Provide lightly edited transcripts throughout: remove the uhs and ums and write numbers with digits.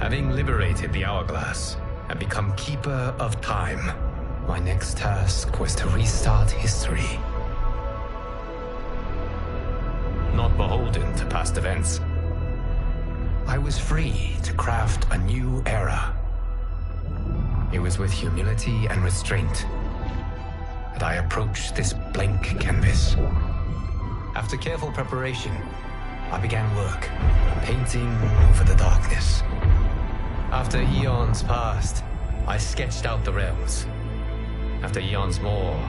Having liberated the Hourglass and become Keeper of Time, my next task was to restart history. Not beholden to past events, I was free to craft a new era. It was with humility and restraint that I approached this blank canvas. After careful preparation, I began work, painting over the darkness. After eons passed, I sketched out the realms. After eons more,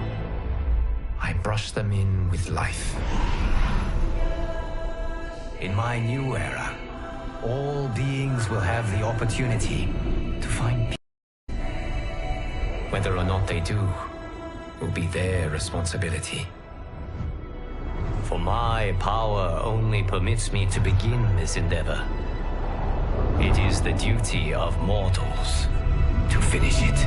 I brushed them in with life. In my new era, all beings will have the opportunity to find peace. Whether or not they do will be their responsibility. For my power only permits me to begin this endeavor. It is the duty of mortals to finish it.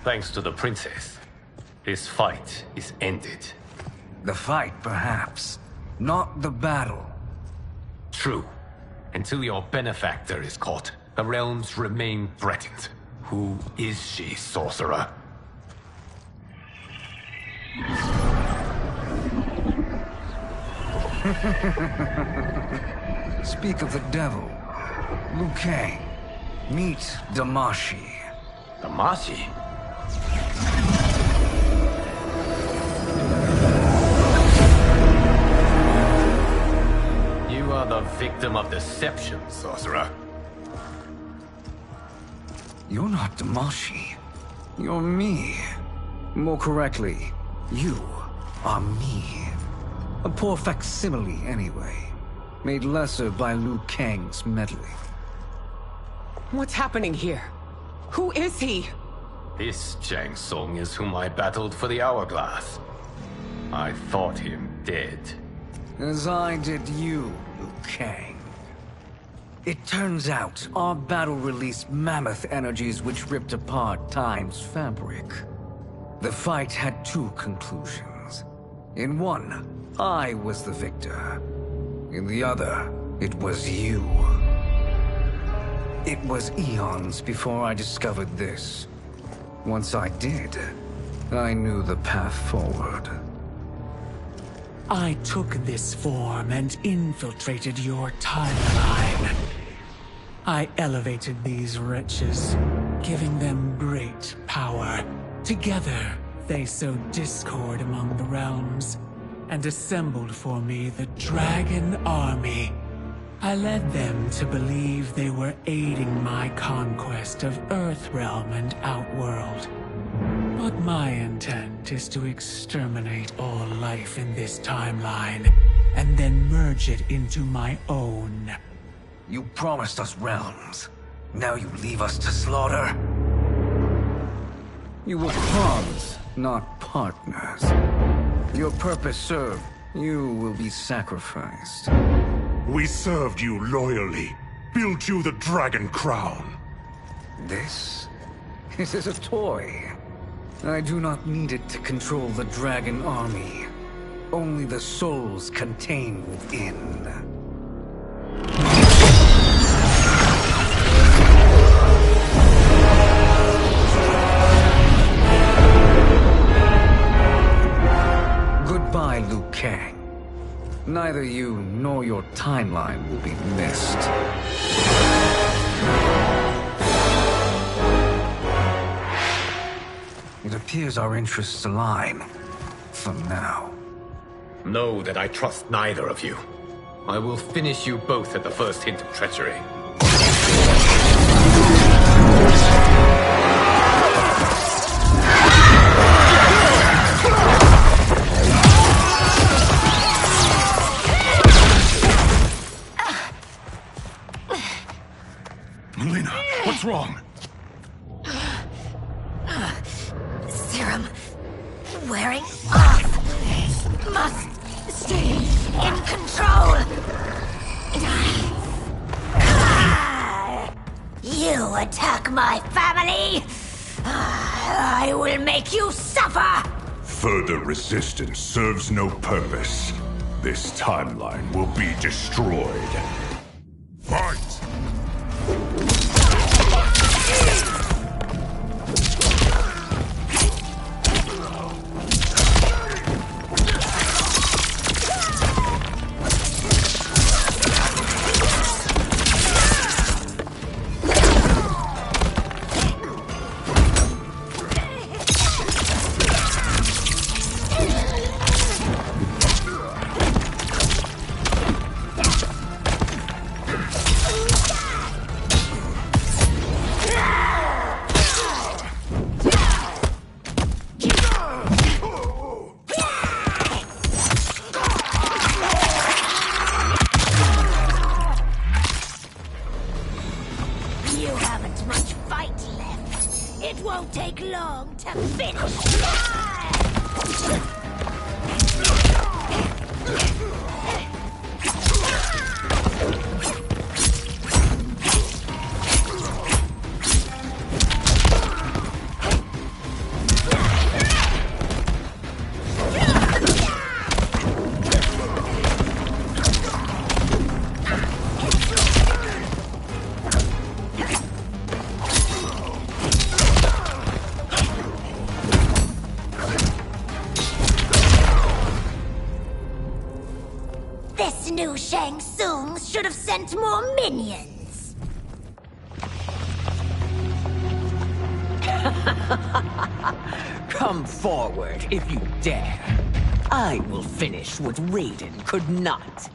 Thanks to the princess, this fight is ended. The fight, perhaps. Not the battle. True. Until your benefactor is caught, the realms remain threatened. Who is she, sorcerer? Speak of the devil. Liu Kang. Meet Damashi. Damashi? You are the victim of deception, sorcerer. You're not Damashi. You're me. More correctly, you are me. A poor facsimile, anyway. Made lesser by Liu Kang's meddling. What's happening here? Who is he? This Shang Tsung is whom I battled for the Hourglass. I thought him dead. As I did you, Liu Kang. It turns out our battle released mammoth energies which ripped apart time's fabric. The fight had two conclusions. In one, I was the victor. In the other, it was you. It was eons before I discovered this. Once I did, I knew the path forward. I took this form and infiltrated your timeline. I elevated these wretches, giving them great power. Together, they sowed discord among the realms, and assembled for me the Dragon Army. I led them to believe they were aiding my conquest of Earthrealm and Outworld. But my intent is to exterminate all life in this timeline, and then merge it into my own. You promised us realms. Now you leave us to slaughter? You were pawns, not partners. Your purpose served, you will be sacrificed. We served you loyally, built you the Dragon Crown. This is a toy. I do not need it to control the Dragon Army. Only the souls contained within. Goodbye, Liu Kang. Neither you nor your timeline will be missed. It appears our interests align. For now. Know that I trust neither of you. I will finish you both at the first hint of treachery. What's wrong? Serum wearing off. Must stay in control. You attack my family, I will make you suffer! Further resistance serves no purpose. This timeline will be destroyed. Fight! Shang Tsung should have sent more minions. Come forward if you dare. I will finish what Raiden could not.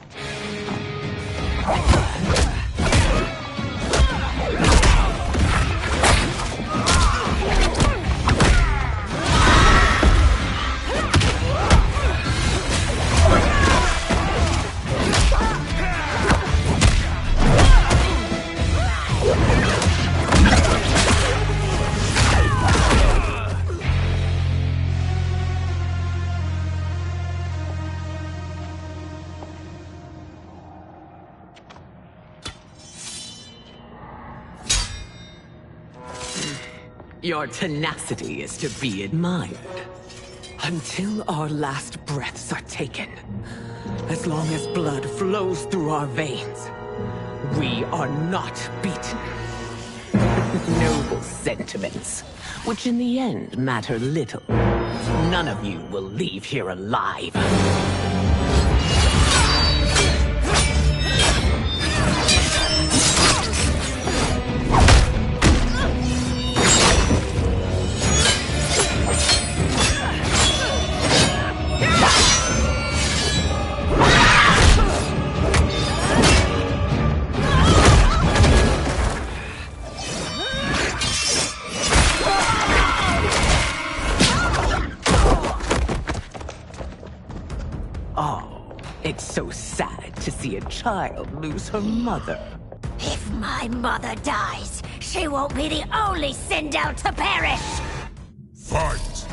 Your tenacity is to be admired. Until our last breaths are taken, as long as blood flows through our veins, we are not beaten. Noble sentiments, which in the end matter little. None of you will leave here alive. It's so sad to see a child lose her mother. If my mother dies, she won't be the only Sindel to perish! Fight!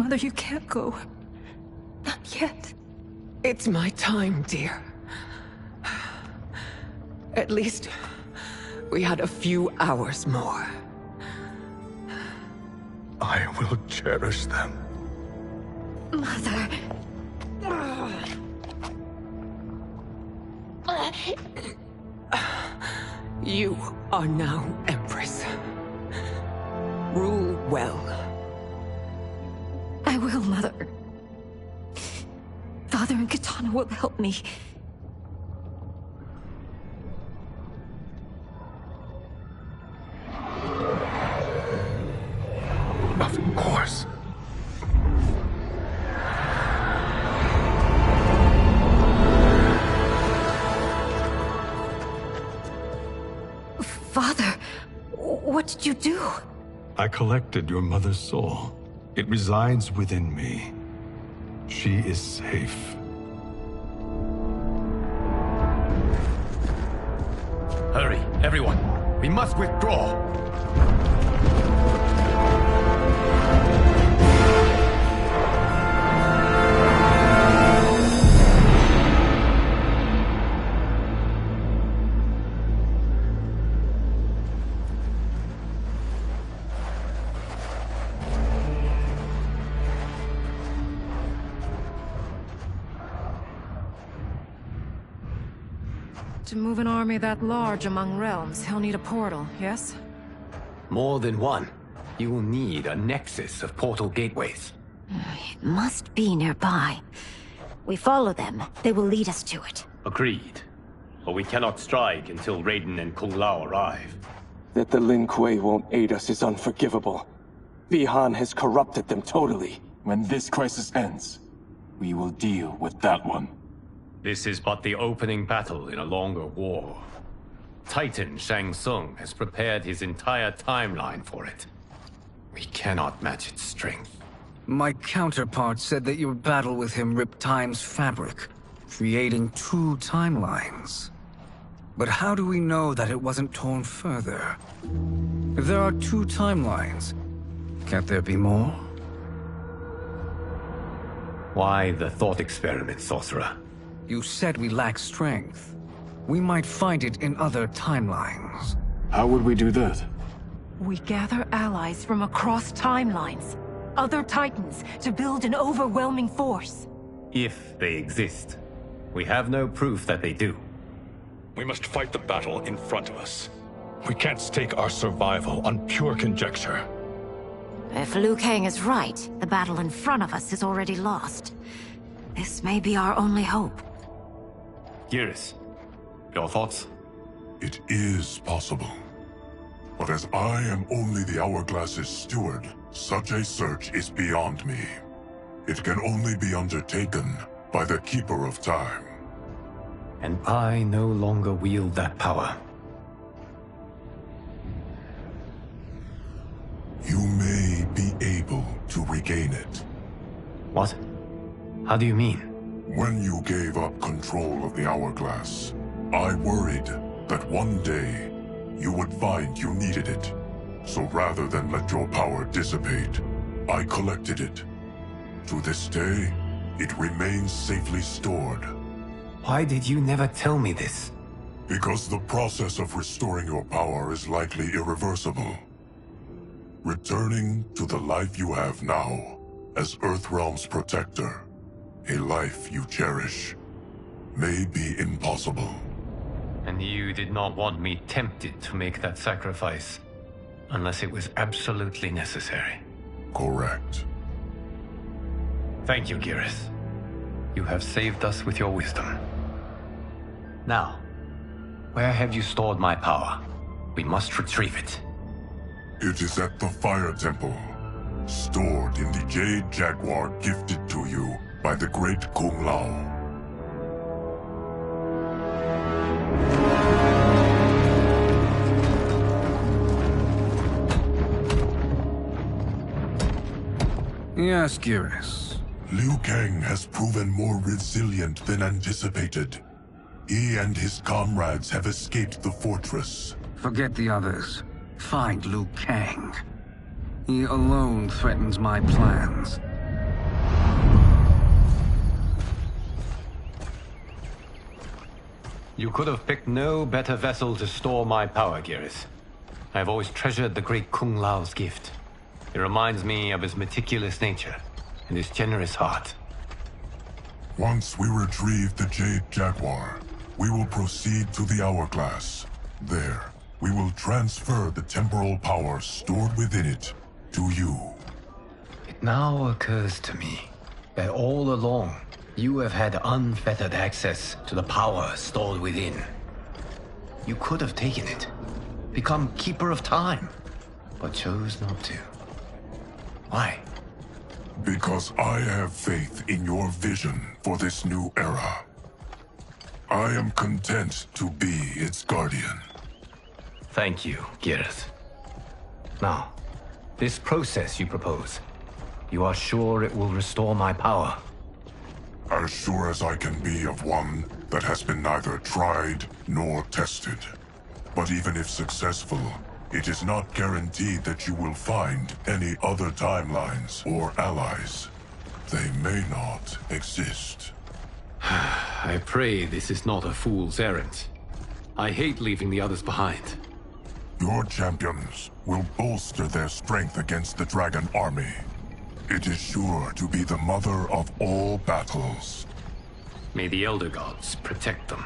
Mother, you can't go. Not yet. It's my time, dear. At least we had a few hours more. I will cherish them. Mother. You are now Empress. Rule well. I will, Mother. Father and Katana will help me. Of course. Father, what did you do? I collected your mother's soul. It resides within me. She is safe. Hurry, everyone. We must withdraw. To move an army that large among realms, he'll need a portal, yes? More than one. You will need a nexus of portal gateways. It must be nearby. We follow them. They will lead us to it. Agreed. But we cannot strike until Raiden and Kung Lao arrive. That the Lin Kuei won't aid us is unforgivable. Bihan has corrupted them totally. When this crisis ends, we will deal with that one. This is but the opening battle in a longer war. Titan Shang Tsung has prepared his entire timeline for it. We cannot match its strength. My counterpart said that your battle with him ripped time's fabric, creating two timelines. But how do we know that it wasn't torn further? If there are two timelines, can't there be more? Why the thought experiment, sorcerer? You said we lack strength. We might find it in other timelines. How would we do that? We gather allies from across timelines, other Titans, to build an overwhelming force. If they exist. We have no proof that they do. We must fight the battle in front of us. We can't stake our survival on pure conjecture. If Liu Kang is right, the battle in front of us is already lost. This may be our only hope. Geras, your thoughts? It is possible. But as I am only the Hourglass's steward, such a search is beyond me. It can only be undertaken by the Keeper of Time. And I no longer wield that power. You may be able to regain it. What? How do you mean? When you gave up control of the Hourglass, I worried that one day you would find you needed it. So rather than let your power dissipate, I collected it. To this day, it remains safely stored. Why did you never tell me this? Because the process of restoring your power is likely irreversible. Returning to the life you have now, as Earthrealm's protector, a life you cherish, may be impossible. And you did not want me tempted to make that sacrifice, unless it was absolutely necessary. Correct. Thank you, Geras. You have saved us with your wisdom. Now, where have you stored my power? We must retrieve it. It is at the Fire Temple, stored in the Jade Jaguar gifted to you by the great Kung Lao. Yes, Geras. Liu Kang has proven more resilient than anticipated. He and his comrades have escaped the fortress. Forget the others. Find Liu Kang. He alone threatens my plans. You could have picked no better vessel to store my power, Gareth. I have always treasured the great Kung Lao's gift. It reminds me of his meticulous nature and his generous heart. Once we retrieve the Jade Jaguar, we will proceed to the Hourglass. There, we will transfer the temporal power stored within it to you. It now occurs to me that all along, you have had unfettered access to the power stored within. You could have taken it, become Keeper of Time, but chose not to. Why? Because I have faith in your vision for this new era. I am content to be its guardian. Thank you, Gareth. Now, this process you propose, you are sure it will restore my power? As sure as I can be of one that has been neither tried nor tested. But even if successful, it is not guaranteed that you will find any other timelines or allies. They may not exist. I pray this is not a fool's errand. I hate leaving the others behind. Your champions will bolster their strength against the Dragon Army. It is sure to be the mother of all battles. May the Elder Gods protect them.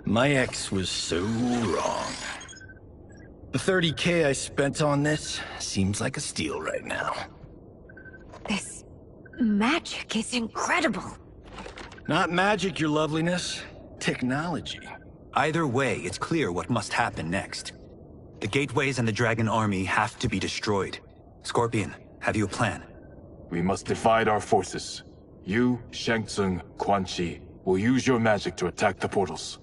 My ex was so wrong. The 30K I spent on this seems like a steal right now. This magic is incredible. Not magic, your loveliness. Technology. Either way, it's clear what must happen next. The gateways and the Dragon Army have to be destroyed. Scorpion, have you a plan? We must divide our forces. You, Shang Tsung, Quan Chi will use your magic to attack the portals.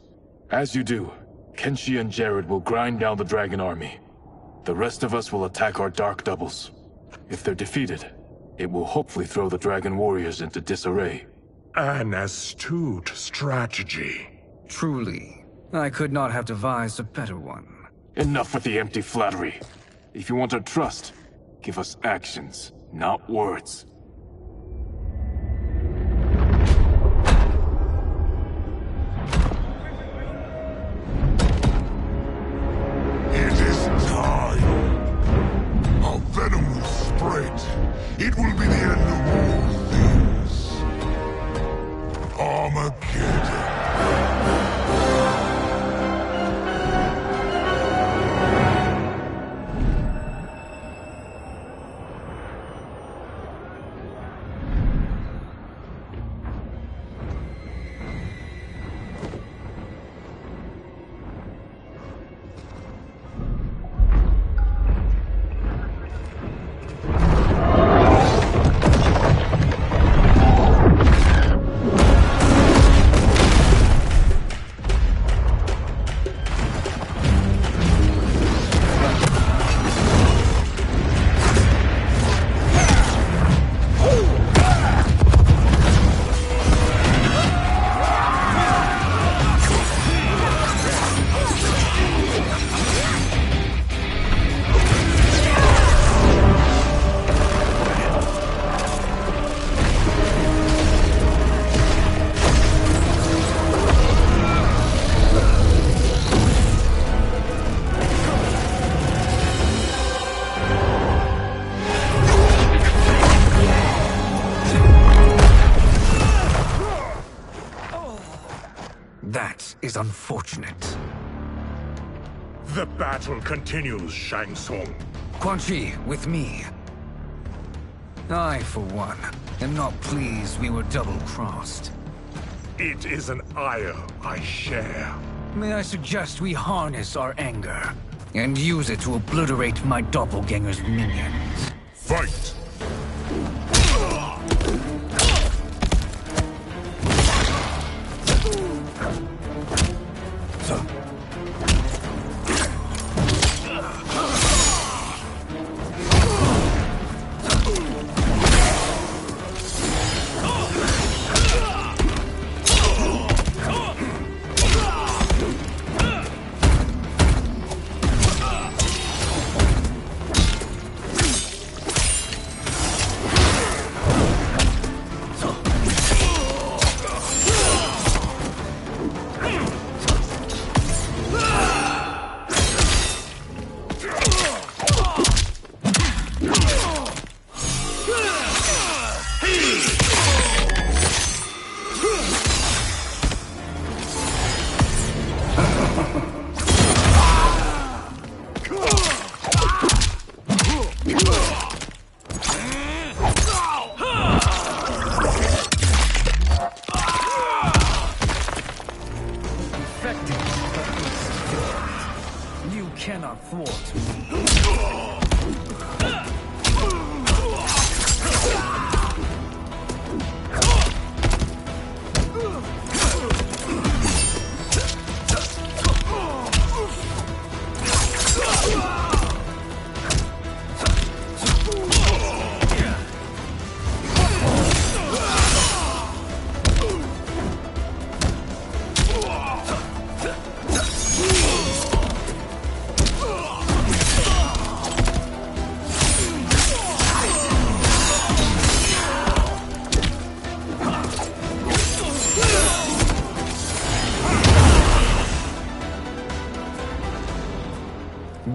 As you do, Kenshi and Jared will grind down the Dragon Army. The rest of us will attack our Dark Doubles. If they're defeated, it will hopefully throw the Dragon Warriors into disarray. An astute strategy. Truly, I could not have devised a better one. Enough with the empty flattery. If you want our trust, give us actions, not words. Venom will spread. It will be the end of all things. Armageddon. is unfortunate. The battle continues, Shang Tsung. Quan Chi, with me. I, for one, am not pleased we were double-crossed. It is an ire I share. May I suggest we harness our anger and use it to obliterate my doppelganger's minions? Fight!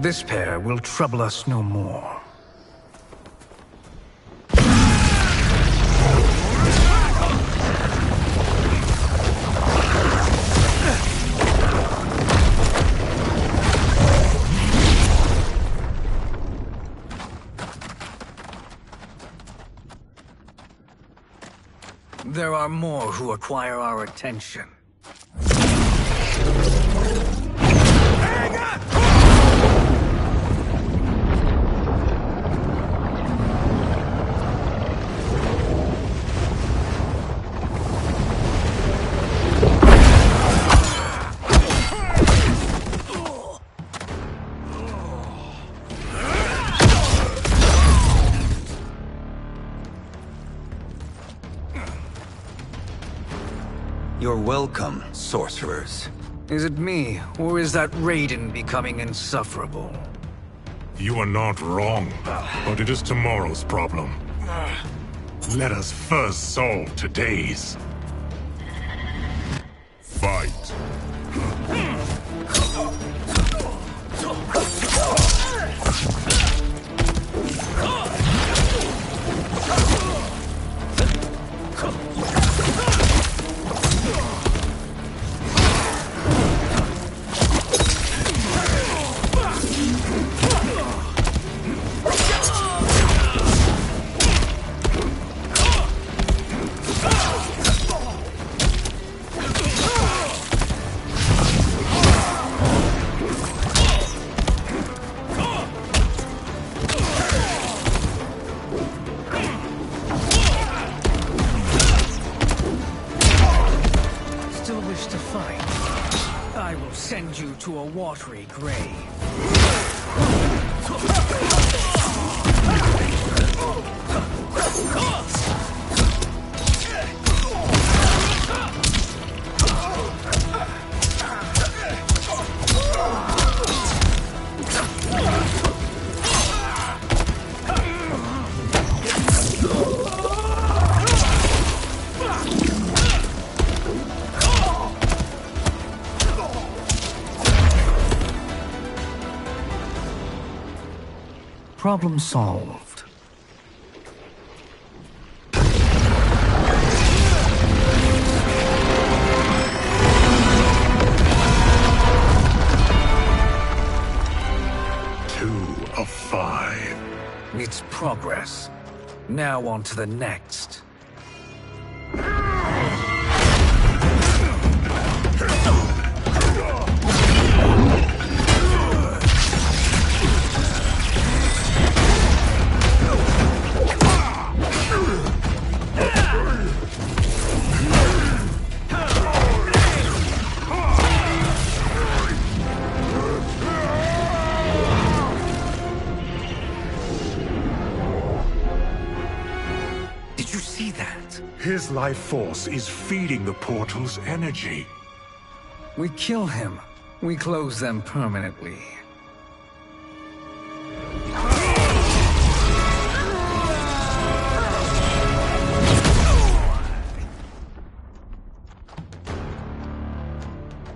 This pair will trouble us no more. There are more who acquire our attention. You're welcome, sorcerers. Is it me, or is that Raiden becoming insufferable? You are not wrong, but it is tomorrow's problem. Let us first solve today's. Fight. Send you to a watery grave. Problem solved. Now on to the next. His life force is feeding the portal's energy. We kill him. We close them permanently.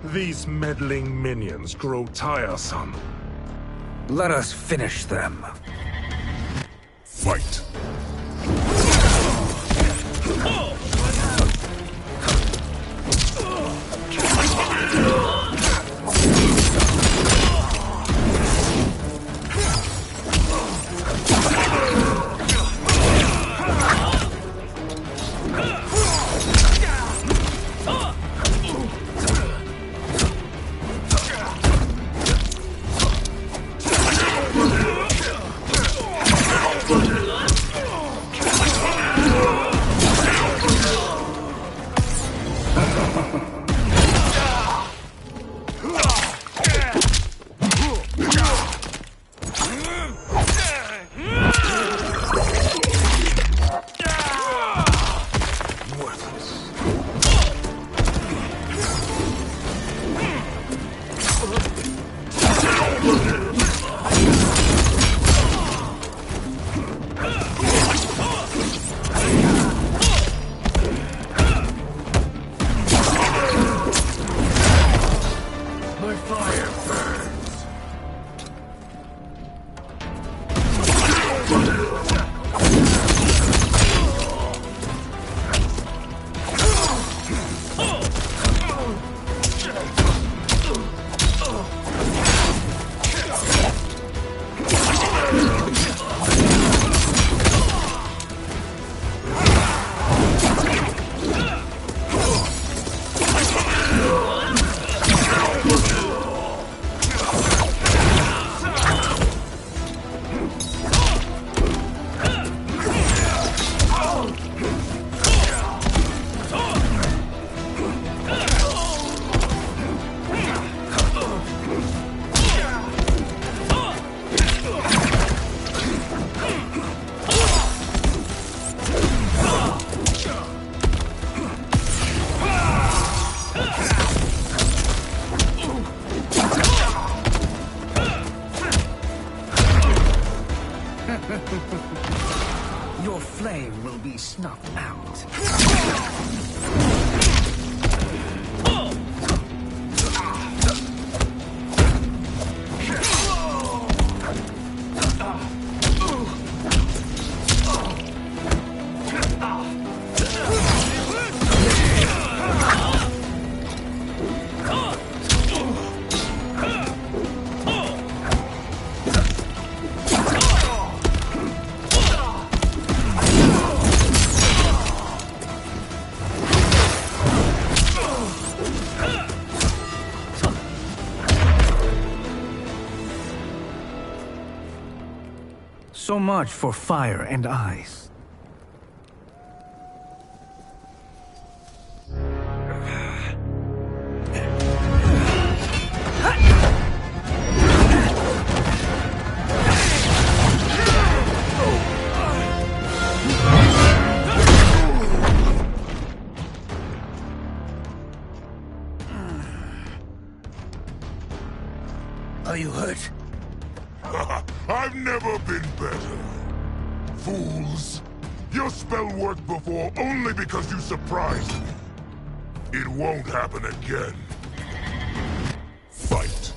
These meddling minions grow tiresome. Let us finish them. Fight. Your flame will be snuffed out. So much for fire and ice. Are you hurt? I've never been better. Fools! Your spell worked before only because you surprised me. It won't happen again. Fight.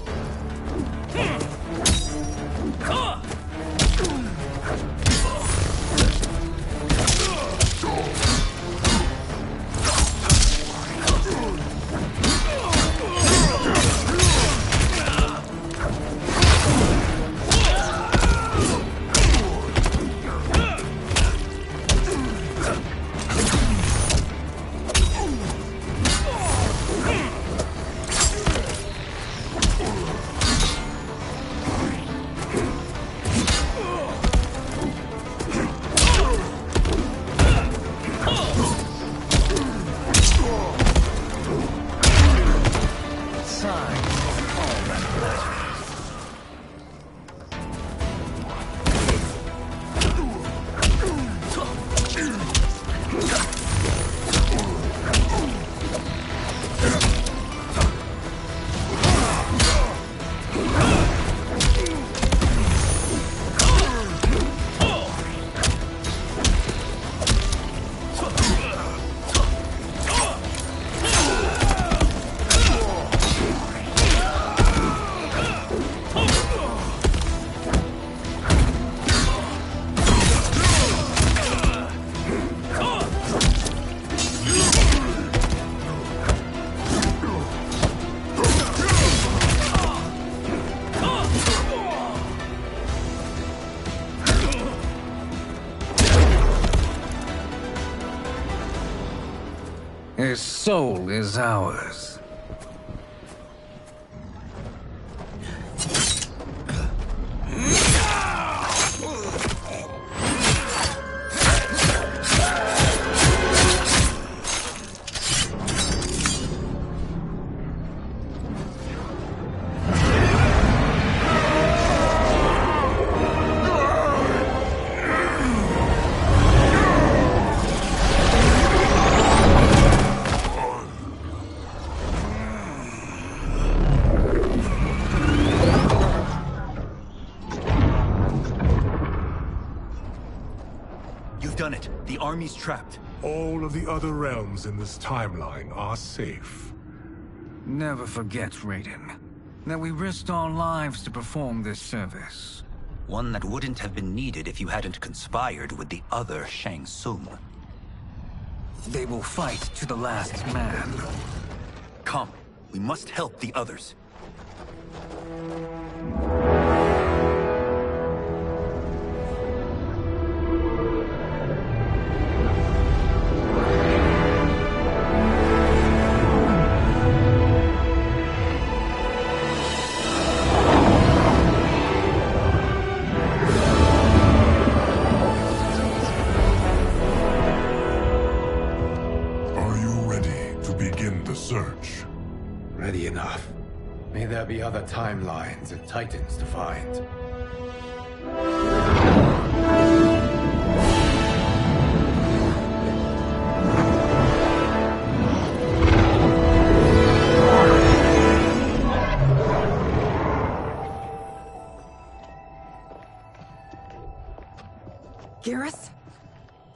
His soul is ours. You've done it. The army's trapped. All of the other realms in this timeline are safe. Never forget, Raiden, that we risked our lives to perform this service. One that wouldn't have been needed if you hadn't conspired with the other Shang Tsung. They will fight to the last man. Come, we must help the others. Search. Ready enough. May there be other timelines and titans to find. Gareth?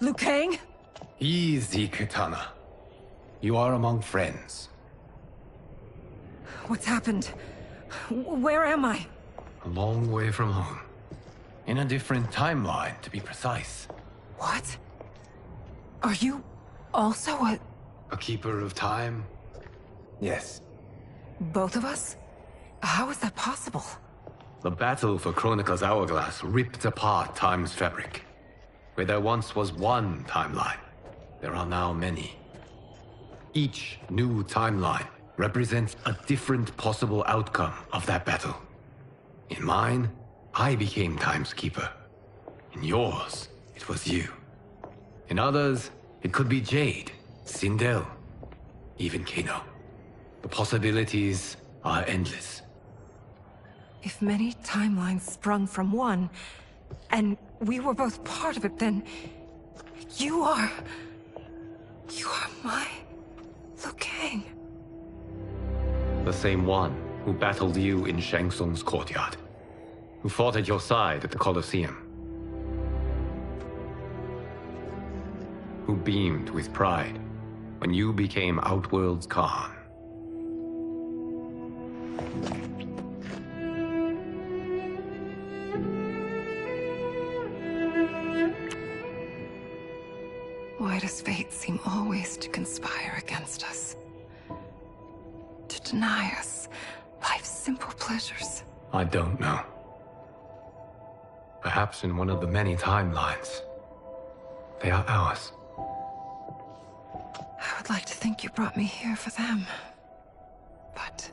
Liu Kang? Easy, Kitana. You are among friends. What's happened? Where am I? A long way from home. In a different timeline, to be precise. What? Are you also a keeper of time? Yes. Both of us? How is that possible? The battle for Chronica's hourglass ripped apart time's fabric. Where there once was one timeline, there are now many. Each new timeline represents a different possible outcome of that battle. In mine, I became Time's Keeper. In yours, it was you. In others, it could be Jade, Sindel, even Kano. The possibilities are endless. If many timelines sprung from one, and we were both part of it, then you are my Liu Kang. The same one who battled you in Shang Tsung's courtyard. Who fought at your side at the Colosseum. Who beamed with pride when you became Outworld's Khan. Why does fate seem always to conspire against us? To deny us life's simple pleasures? I don't know. Perhaps in one of the many timelines, they are ours. I would like to think you brought me here for them. But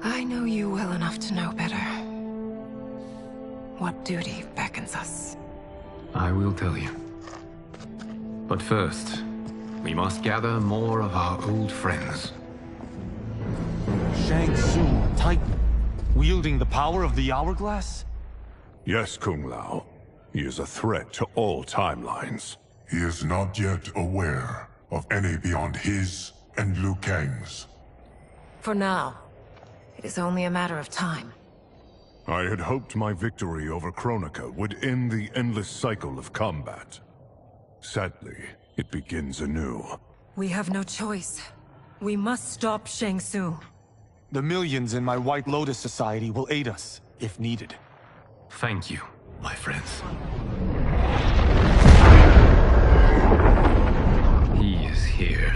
I know you well enough to know better. What duty beckons us? I will tell you. But first, we must gather more of our old friends. Shang Tsung, Titan, wielding the power of the hourglass? Yes, Kung Lao. He is a threat to all timelines. He is not yet aware of any beyond his and Liu Kang's. For now, it is only a matter of time. I had hoped my victory over Kronika would end the endless cycle of combat. Sadly, it begins anew. We have no choice. We must stop Shang Tsung. The millions in my White Lotus Society will aid us, if needed. Thank you, my friends. He is here.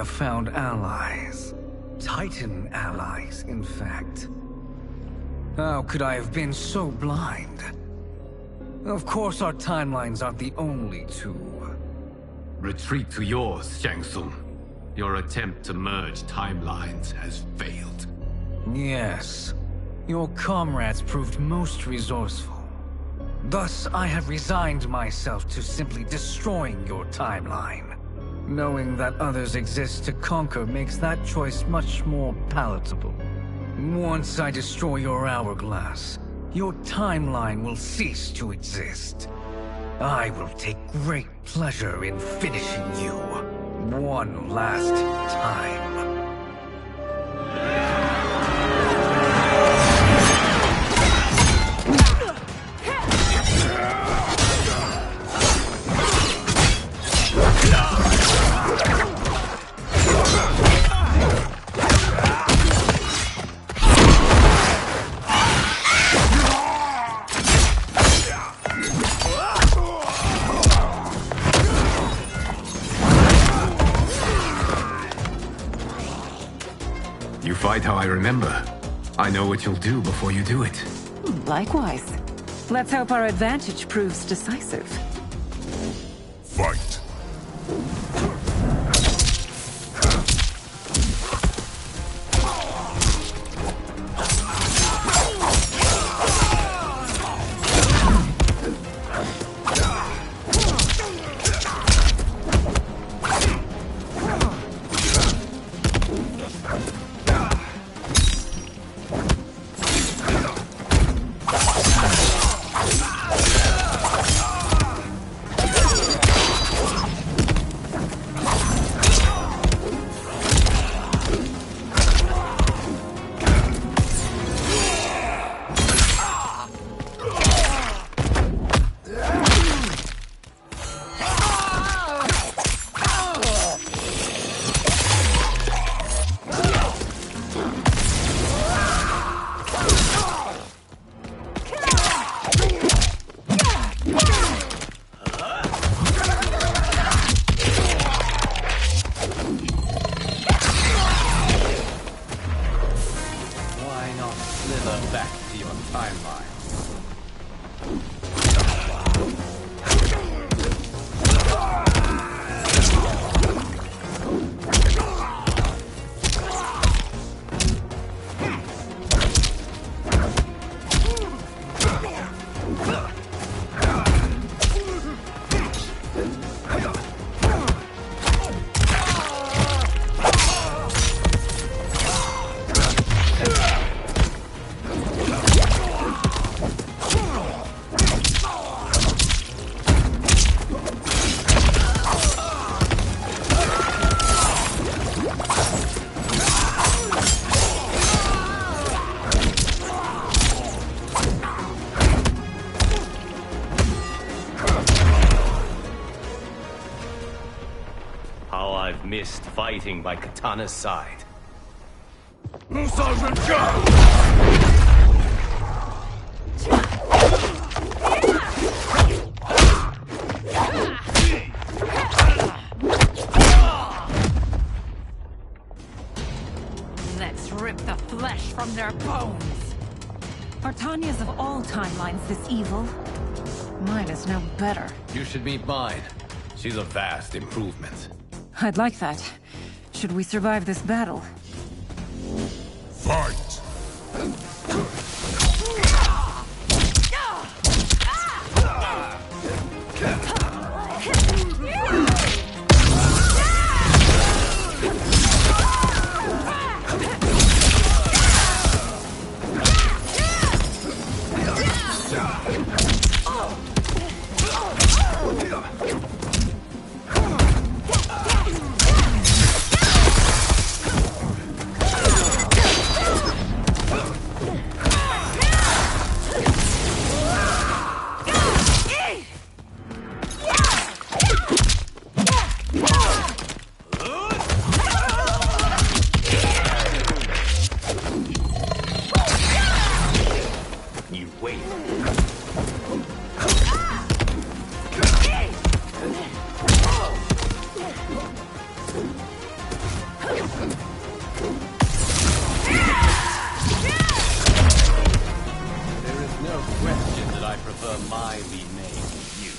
have found allies. Titan allies, in fact. How could I have been so blind? Of course our timelines aren't the only two. Retreat to yours, Shang Tsung. Your attempt to merge timelines has failed. Yes. Your comrades proved most resourceful. Thus, I have resigned myself to simply destroying your timeline. Knowing that others exist to conquer makes that choice much more palatable. Once I destroy your hourglass, your timeline will cease to exist. I will take great pleasure in finishing you one last time. You fight how I remember. I know what you'll do before you do it. Likewise. Let's hope our advantage proves decisive. Fight. Missed fighting by Katana's side. Let's rip the flesh from their bones. Are Tanya's of all timelines this evil? Mine is no better. You should meet mine. She's a vast improvement. I'd like that. Should we survive this battle? Fight! never my remain you.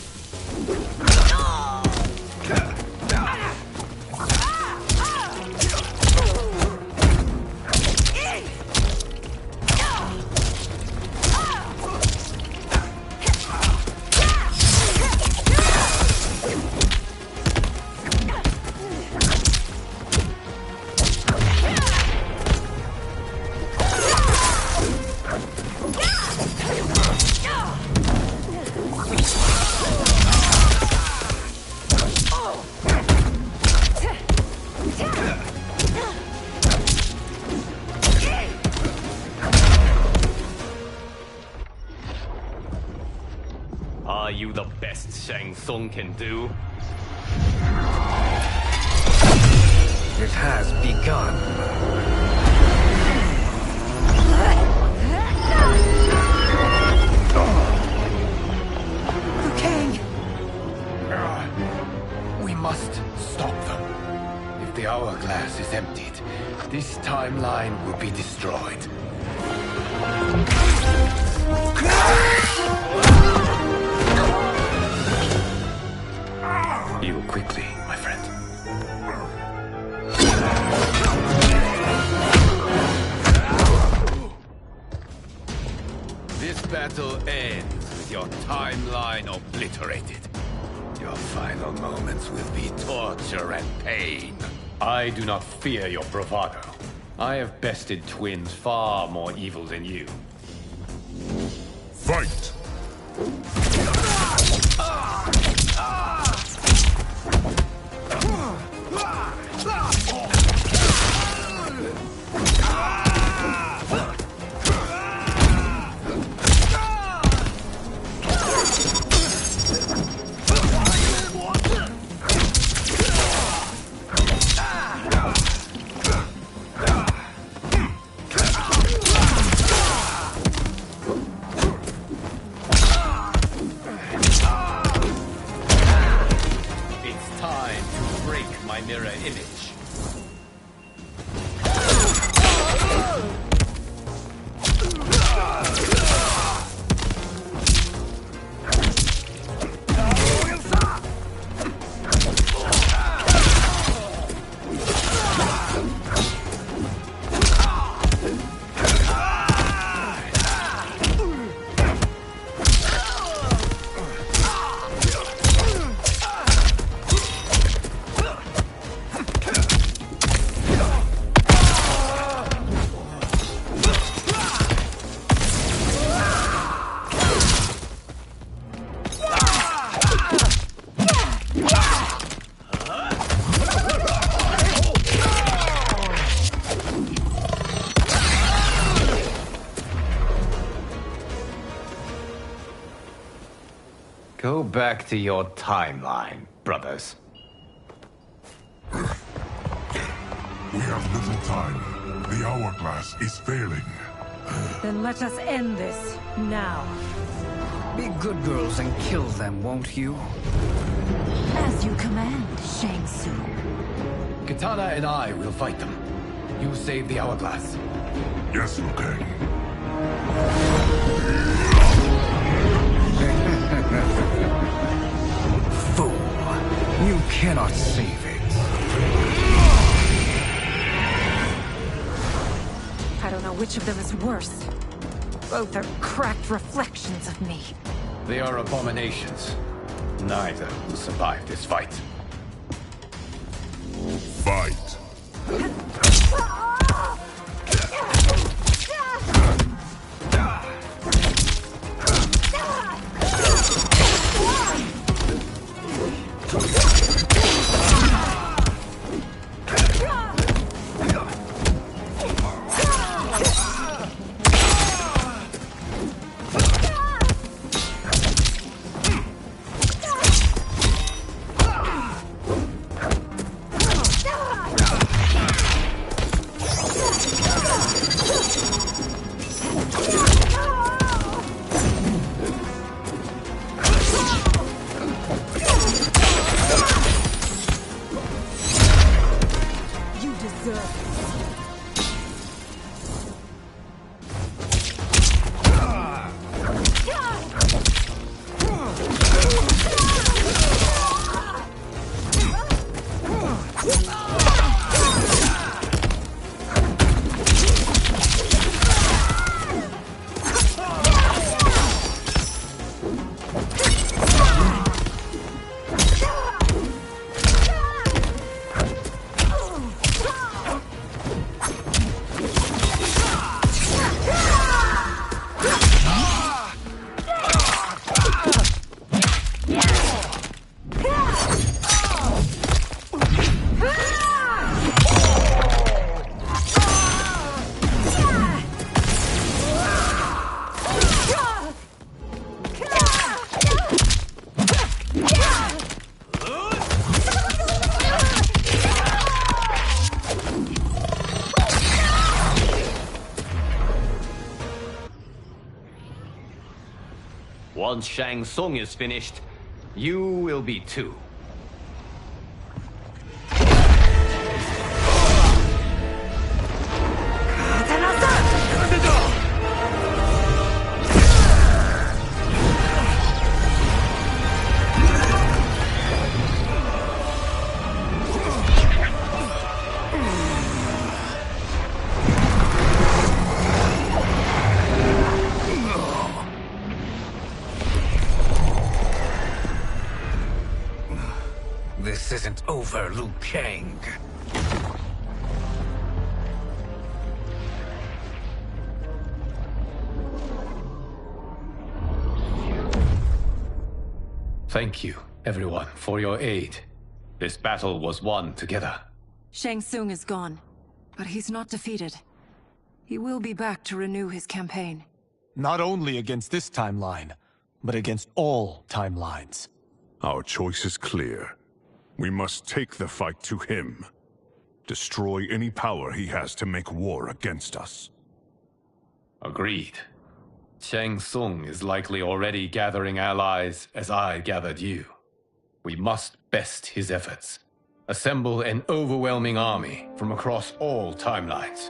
Are you the best Shang Tsung can do? It has begun. Liu Kang! We must stop them. If the hourglass is emptied, this timeline will be destroyed. You quickly, my friend. This battle ends with your timeline obliterated. Your final moments will be torture and pain. I do not fear your bravado. I have bested twins far more evil than you. Fight! mirror image. Go back to your timeline, brothers. We have little time. The hourglass is failing. Then let us end this, now. Be good girls and kill them, won't you? As you command, Shang Tsung. Katana and I will fight them. You save the hourglass. Yes, Liu Kang. Fool! You cannot save it. I don't know which of them is worse. Both are cracked reflections of me. They are abominations. Neither will survive this fight. Fight! Once Shang Tsung is finished, you will be too. This isn't over, Liu Kang. Thank you, everyone, for your aid. This battle was won together. Shang Tsung is gone, but he's not defeated. He will be back to renew his campaign. Not only against this timeline, but against all timelines. Our choice is clear. We must take the fight to him. Destroy any power he has to make war against us. Agreed. Shang Tsung is likely already gathering allies as I gathered you. We must best his efforts. Assemble an overwhelming army from across all timelines.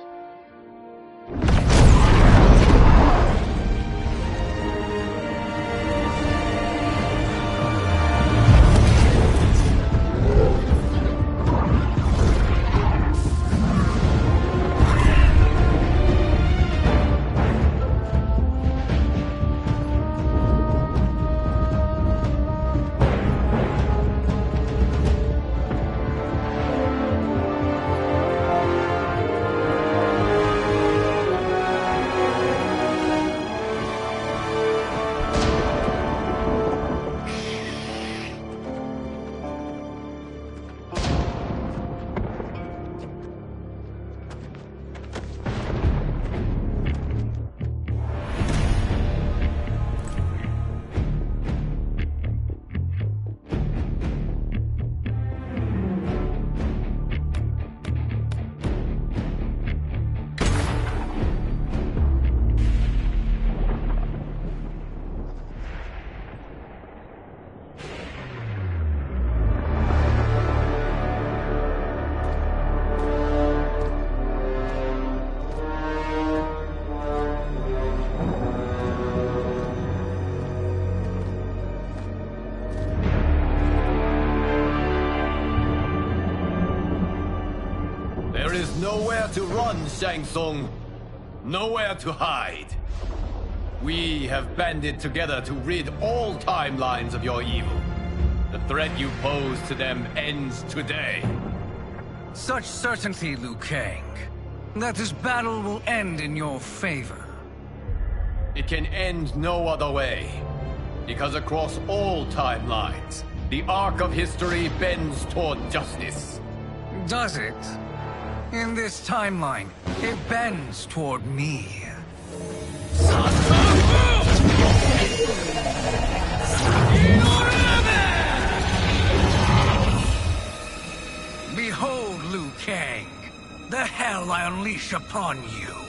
There is nowhere to run, Shang Tsung. Nowhere to hide. We have banded together to rid all timelines of your evil. The threat you pose to them ends today. Such certainty, Liu Kang, that this battle will end in your favor. It can end no other way. Because across all timelines, the arc of history bends toward justice. Does it? In this timeline, it bends toward me. Behold, Liu Kang, the hell I unleash upon you.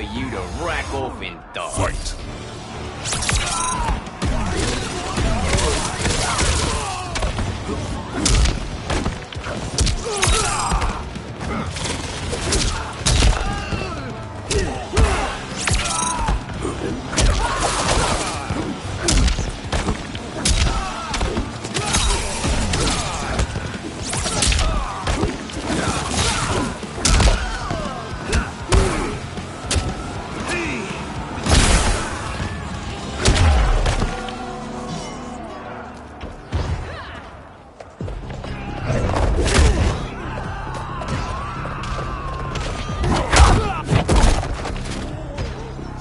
for you to rack off in dog. Fight.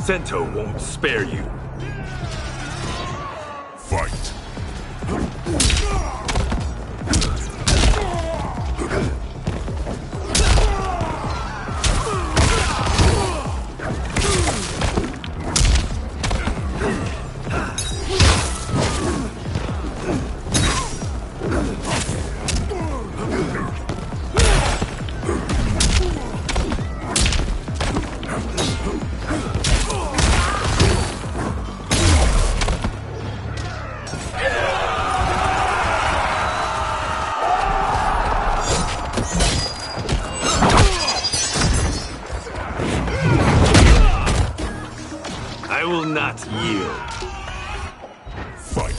Sento won't spare you. Fight. I will not yield. Fight.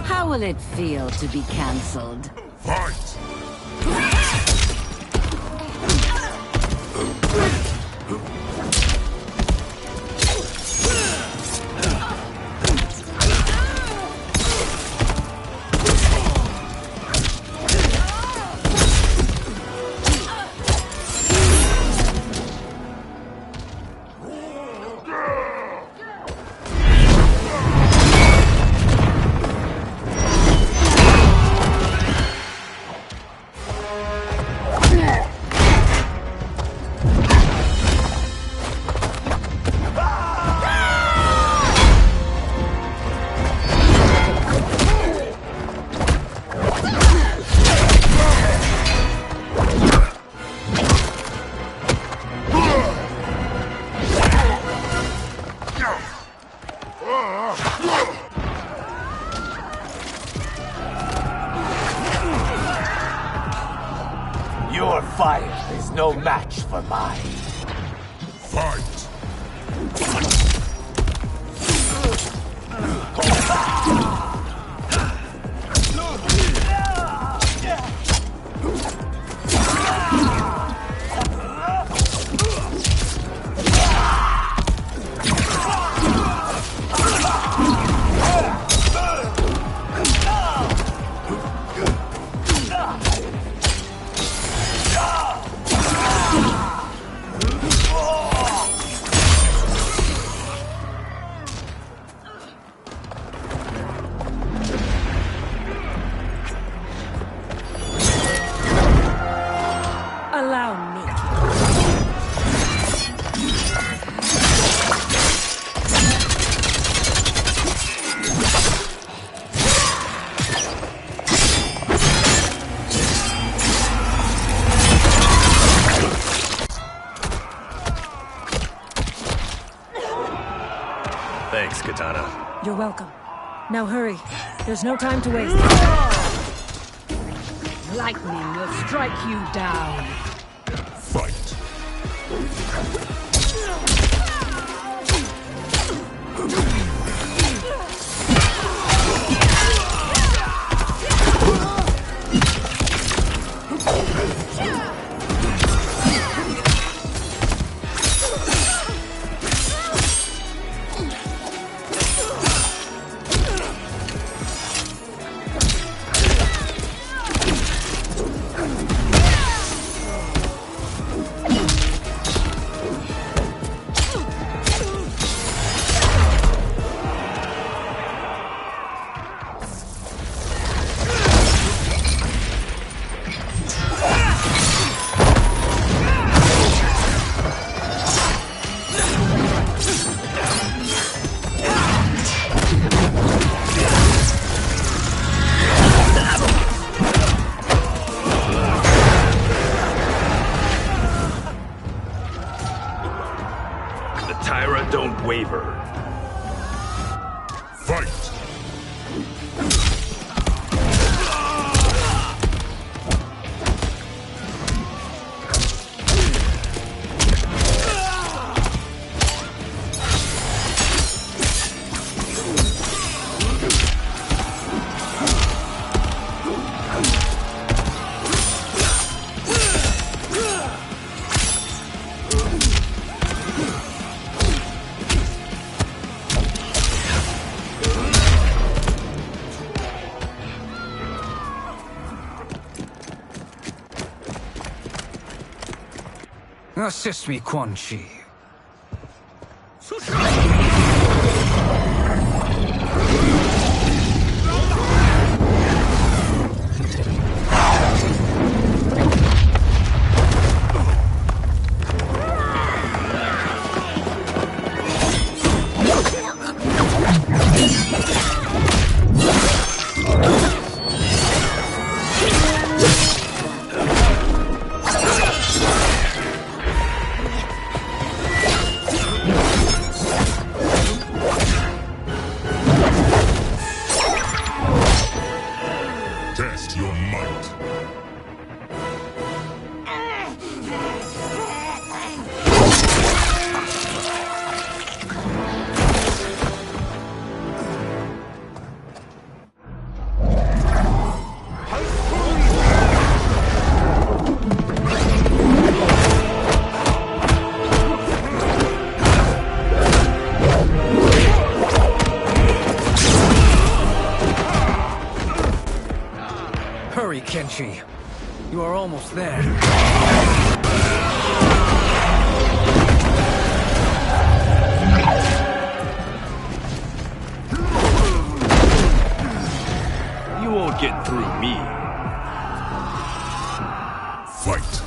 How will it feel to be cancelled? Fight. Your fire is no match for mine. Fight. Allow me. Thanks, Katana. You're welcome. Now hurry. There's no time to waste. Lightning will strike you down. Fight. Assist me, Quan Chi. Test your might. Hurry, Kenshi. You are almost there. You won't get through me. Fight.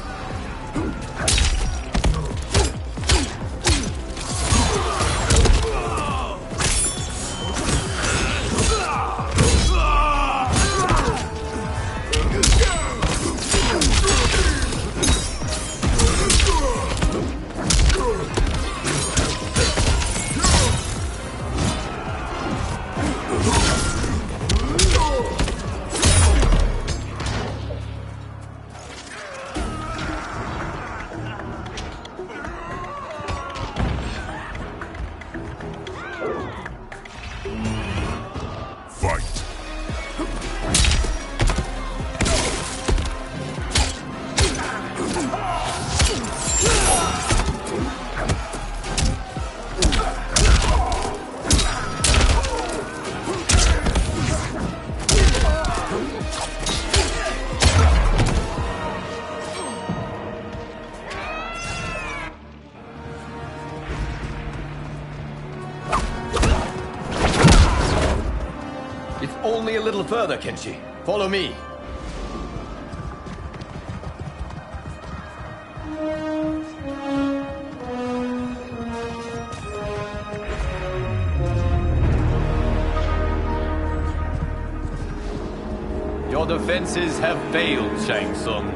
Fight. It's only a little further, Kenshi. Follow me. Your defenses have failed, Shang Tsung.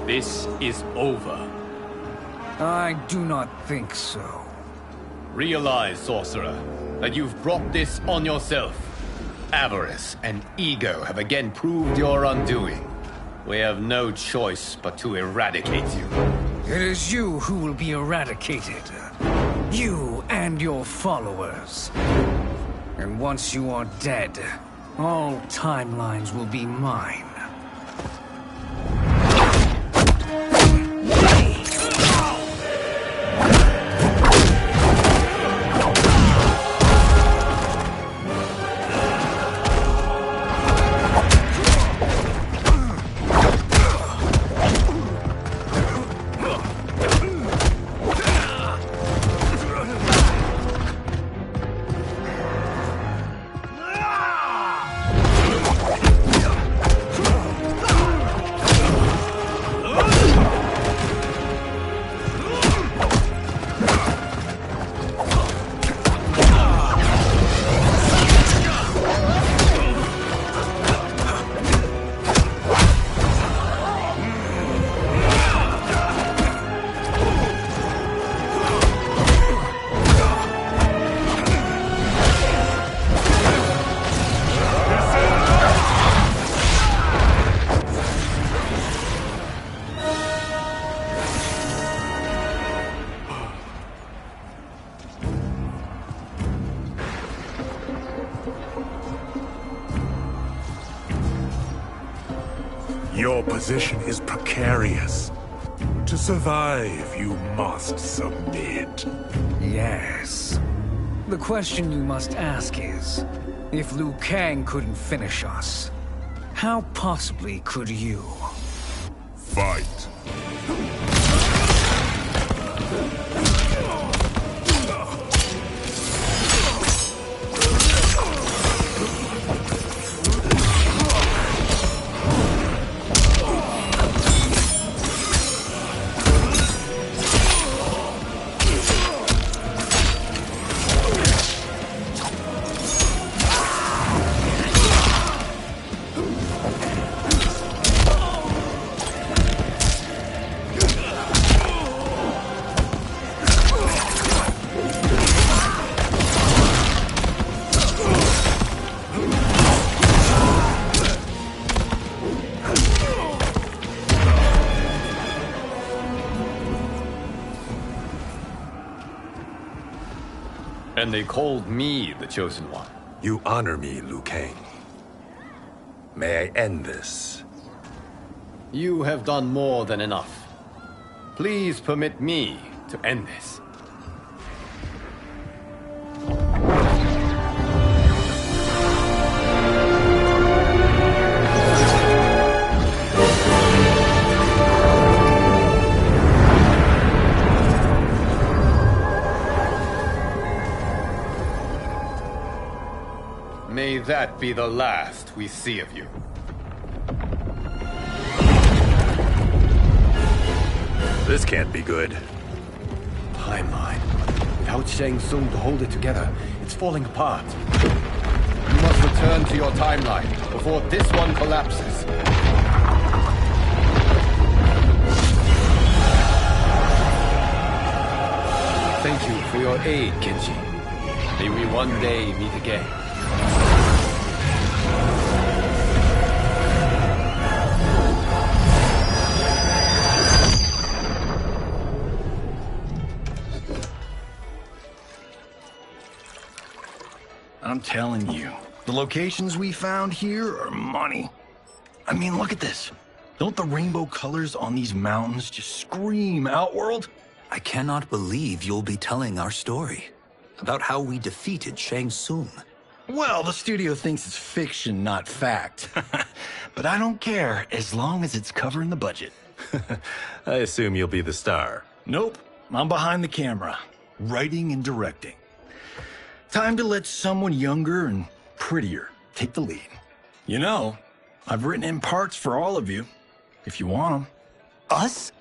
This is over. I do not think so. Realize, sorcerer, that you've brought this on yourself. Avarice and ego have again proved your undoing. We have no choice but to eradicate you. It is you who will be eradicated. You and your followers. And once you are dead, all timelines will be mine. Your position is precarious. To survive, you must submit. Yes. The question you must ask is, if Liu Kang couldn't finish us, how possibly could you? Fight. And they called me the Chosen One. You honor me, Liu Kang. May I end this? You have done more than enough. Please permit me to end this. May that be the last we see of you. This can't be good. Timeline. Without Shang Tsung to hold it together, it's falling apart. You must return to your timeline before this one collapses. Thank you for your aid, Kenji. May we one day meet again. I'm telling you, the locations we found here are money. I mean, look at this. Don't the rainbow colors on these mountains just scream Outworld? I cannot believe you'll be telling our story about how we defeated Shang Tsung. Well, the studio thinks it's fiction, not fact. But I don't care, as long as it's covering the budget. I assume you'll be the star. Nope, I'm behind the camera, writing and directing. Time to let someone younger and prettier take the lead. You know, I've written in parts for all of you, if you want them. Us?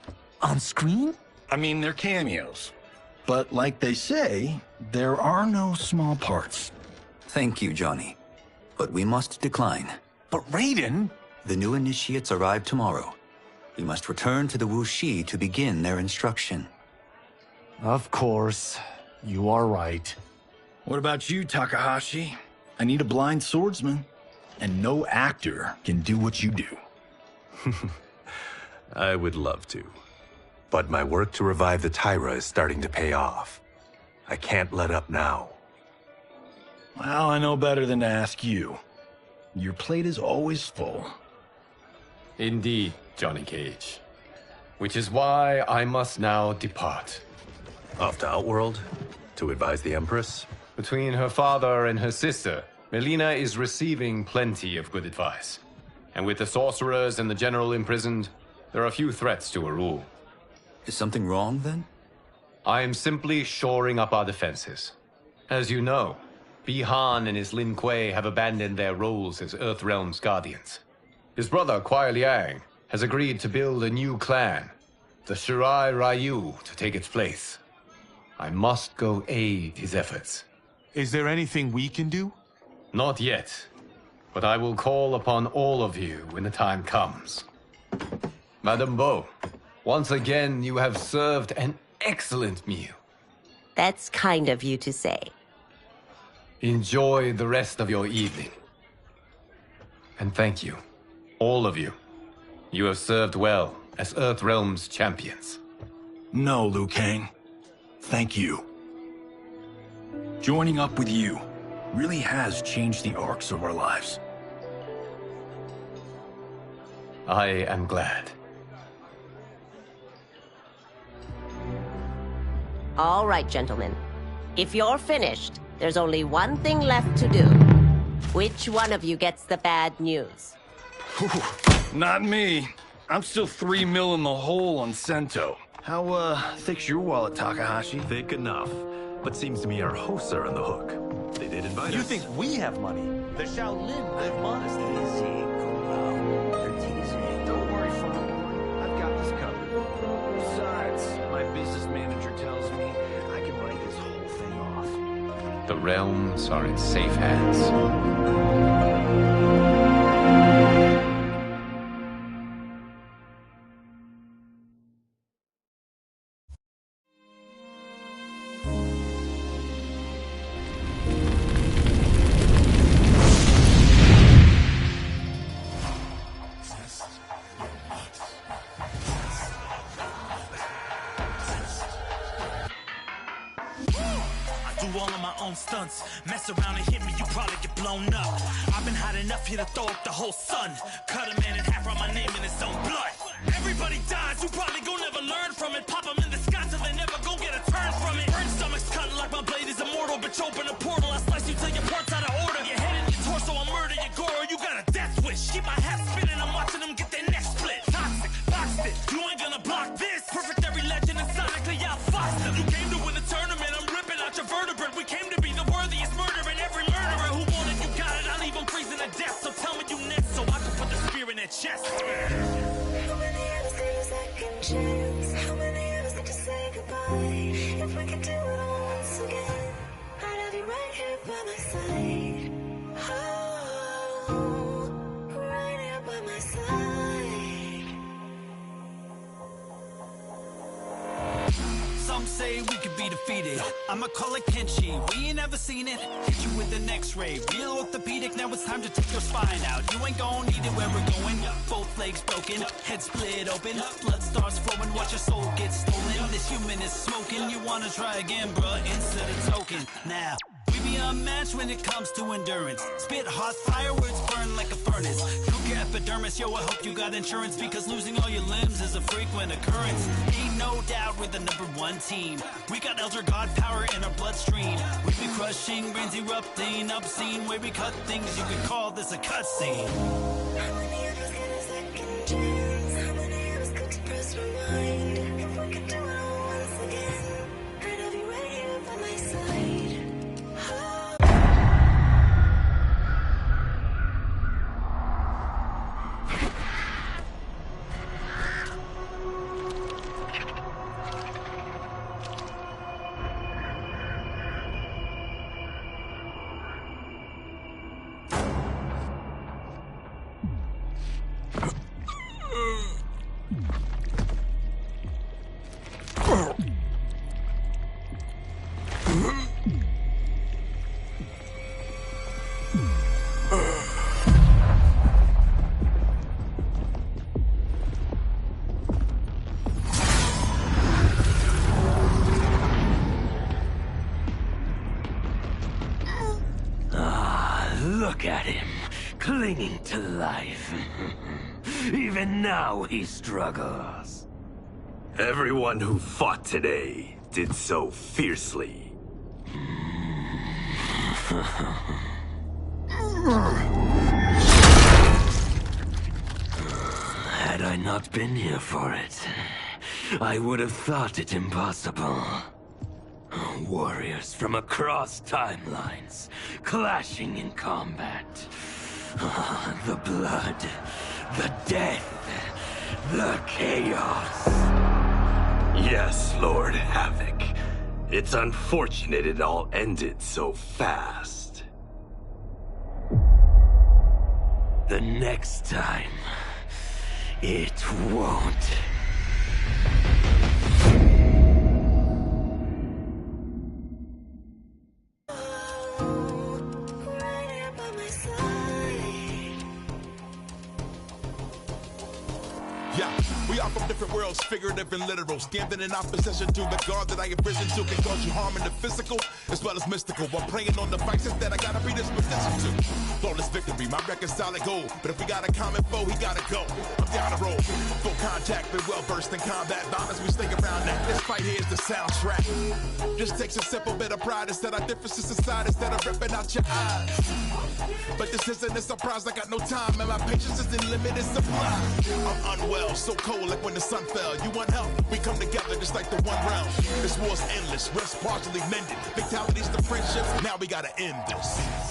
On screen? I mean, they're cameos. But like they say, there are no small parts. Thank you, Johnny. But we must decline. But Raiden? The new initiates arrive tomorrow. We must return to the Wuxi to begin their instruction. Of course. You are right. What about you, Takahashi? I need a blind swordsman. And no actor can do what you do. I would love to. But my work to revive the Tyra is starting to pay off. I can't let up now. Well, I know better than to ask you. Your plate is always full. Indeed, Johnny Cage. Which is why I must now depart. Off to Outworld? To advise the Empress? Between her father and her sister, Melina is receiving plenty of good advice. And with the sorcerers and the general imprisoned, there are few threats to her rule. Is something wrong, then? I am simply shoring up our defenses. As you know, Bi-Han and his Lin Kuei have abandoned their roles as Earthrealm's guardians. His brother, Kuai Liang, has agreed to build a new clan, the Shirai Ryu, to take its place. I must go aid his efforts. Is there anything we can do? Not yet, but I will call upon all of you when the time comes. Madame Bo, once again you have served an excellent meal. That's kind of you to say. Enjoy the rest of your evening. And thank you, all of you. You have served well as Earthrealm's champions. No, Liu Kang. Thank you. Joining up with you really has changed the arcs of our lives. I am glad. All right, gentlemen. If you're finished, there's only one thing left to do. Which one of you gets the bad news? Not me. I'm still $3 million in the hole on Sento. How, thick's your wallet, Takahashi? Thick enough. But seems to me our hosts are on the hook. They did invite us. You think we have money? The Shaolin live modestly. Easy, Kumo. You're teasing. Don't worry, Fong. I've got this covered. Besides, my business manager tells me I can write this whole thing off. The realms are in safe hands. All of my own stunts. Mess around and hit me, you probably get blown up. I've been hot enough here to throw up the whole sun. Cut a man in half, write my name in his own blood. Everybody dies, you probably gon' never learn from it. Pop them in the sky till they never gon' get a turn from it. Burn stomachs cutting like my blade is immortal. Bitch, open a portal, I slice you till your parts out of order. Your head and your torso, I murder your gore. You got a death wish. Keep my hat spinning, I'm watching them get their necks split. Toxic, boxed it, you ain't gonna block this. Perfect every legend and sonically outfoxed them. You came to win the tournament, I'm ripping out your vertebrae. We came to be the worthiest murderer, and every murderer who wanted you got it. I'll leave them freezing to death. So tell me you next, so I can put the spear in their chest. How many of us get a second chance? How many of us get to say goodbye? If we could do it all once again, I'd have you right here by my side. Oh, right here by my side. Some say we could be defeated. I'ma call it Kenshi. We ain't ever seen it. Hit you with an X-ray. Real orthopedic. Now it's time to take your spine out. You ain't gon' need it where we're going. Both legs broken, head split open. Blood starts flowing. Watch your soul get stolen. This human is smoking. You wanna try again, bruh? Instead of token. Now we be unmatched when it comes to endurance. Spit hot fire words burn like a furnace. Cook your epidermis, yo, I hope you got insurance, because losing all your limbs is a frequent occurrence. Ain't no doubt we're the #1 team. We got Elder God power in our bloodstream. We be crushing, brains erupting, obscene way we cut things. You could call this a cutscene. How many of us get a second chance? How many of us get to press rewind? If we could do it all once again, I'd have you right here by my side. Look at him, clinging to life. Even now he struggles. Everyone who fought today did so fiercely. Had I not been here for it, I would have thought it impossible. Warriors from across timelines, clashing in combat. The blood, the death, the chaos. Yes, Lord Havoc. It's unfortunate it all ended so fast. The next time, it won't. Yeah, we are from different worlds, figurative and literal. Standing in opposition to the God that I have risen to can cause you harm in the physical as well as mystical. While praying on the vices that I gotta be disposition to. Flawless victory, my record's solid gold. But if we got a common foe, he gotta go. I'm down the road, full contact, been well versed in combat. Violence, we stick around that. This fight here is the soundtrack. Just takes a simple bit of pride instead of differences aside, instead of ripping out your eyes. But this isn't a surprise, I got no time, and my patience is in limited supply. I'm unwell. hell, so cold like when the sun fell. You want help? We come together just like the one realm. This war's endless, rest partially mended. Fatalities to friendships, now we gotta end this.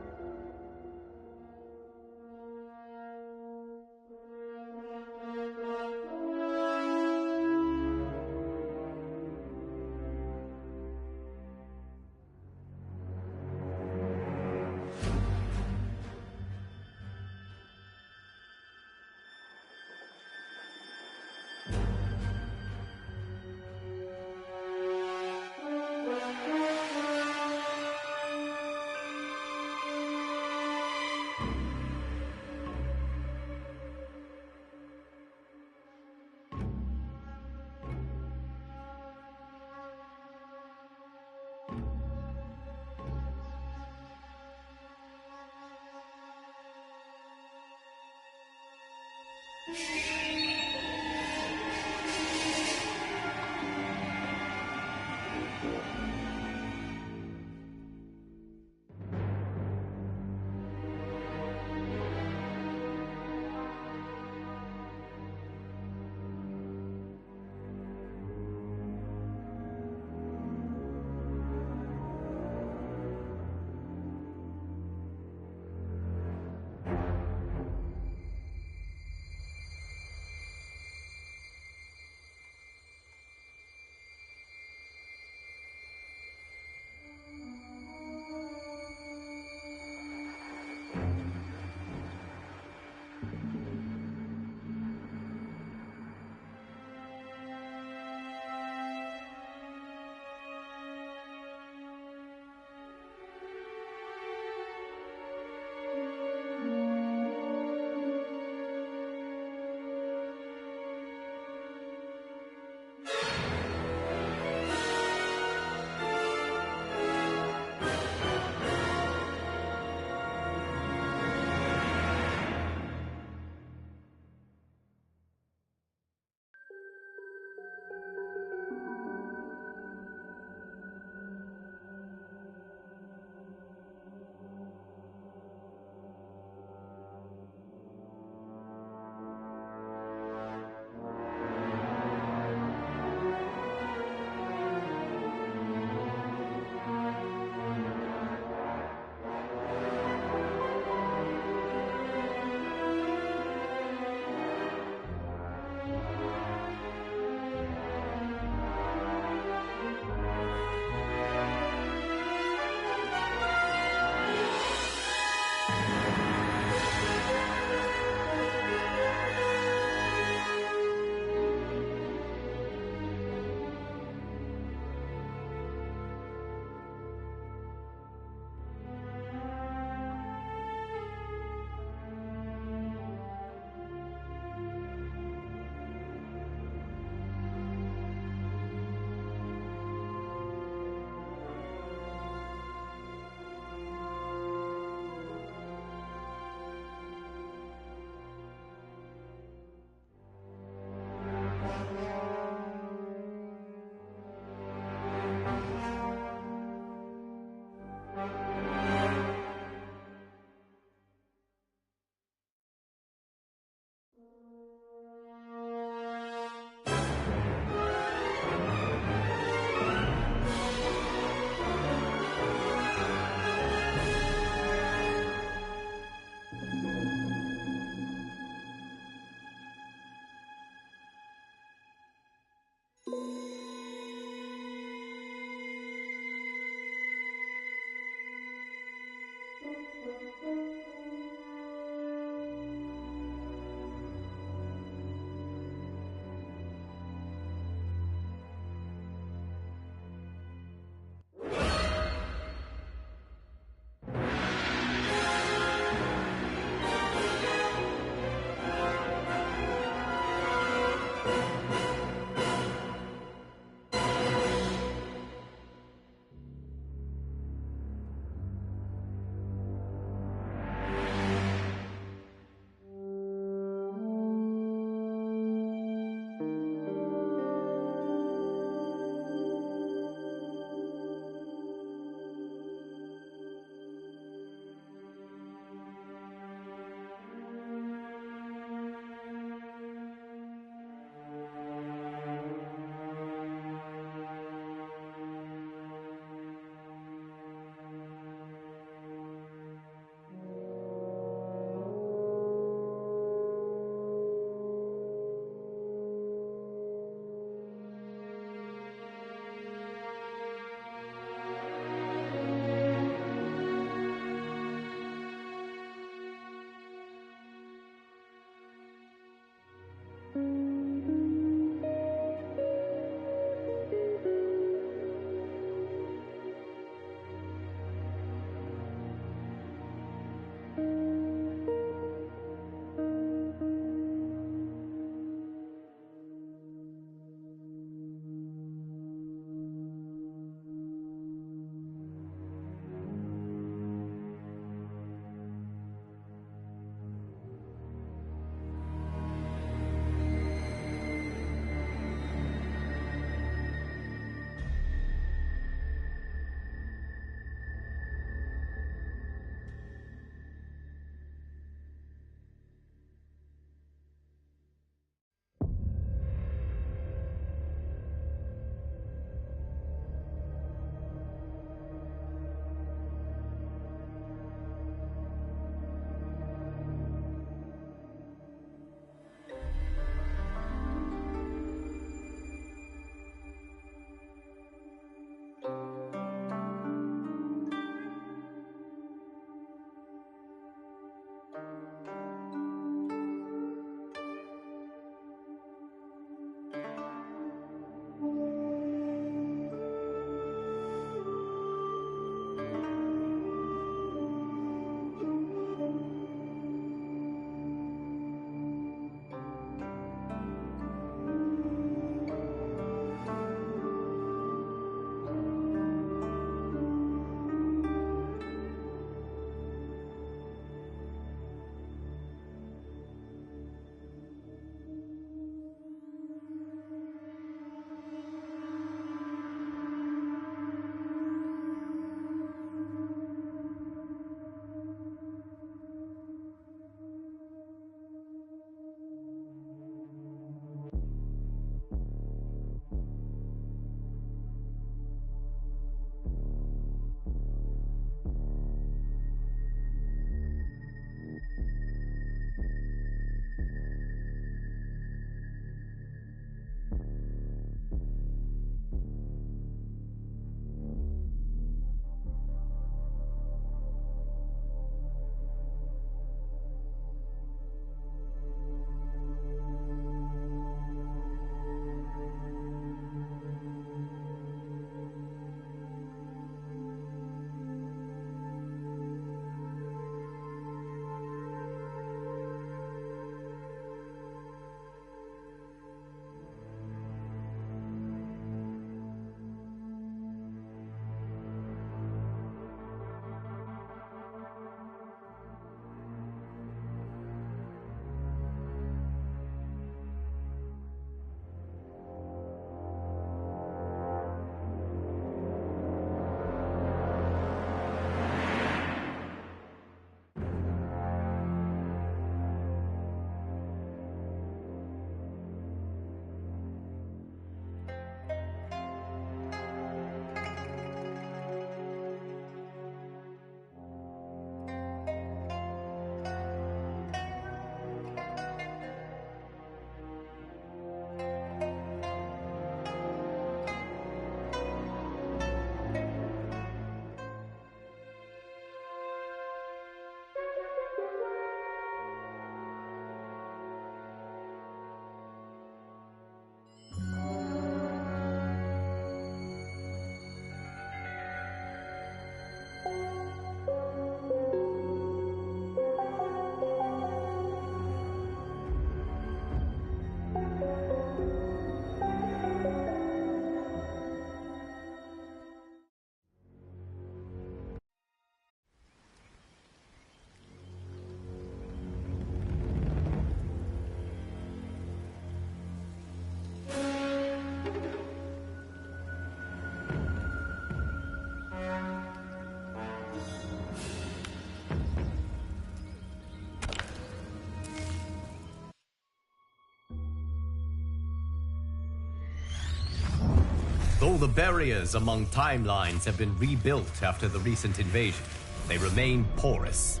the barriers among timelines have been rebuilt after the recent invasion, they remain porous.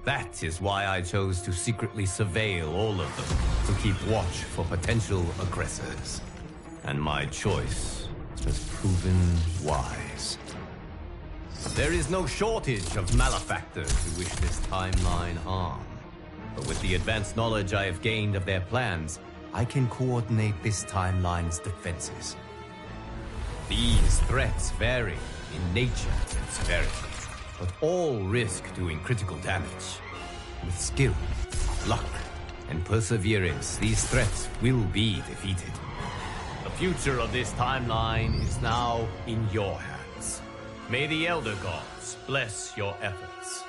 That is why I chose to secretly surveil all of them, to keep watch for potential aggressors. And my choice has proven wise. There is no shortage of malefactors who wish this timeline harm. But with the advanced knowledge I have gained of their plans, I can coordinate this timeline's defenses. These threats vary in nature and severity, but all risk doing critical damage. With skill, luck, and perseverance, these threats will be defeated. The future of this timeline is now in your hands. May the Elder Gods bless your efforts.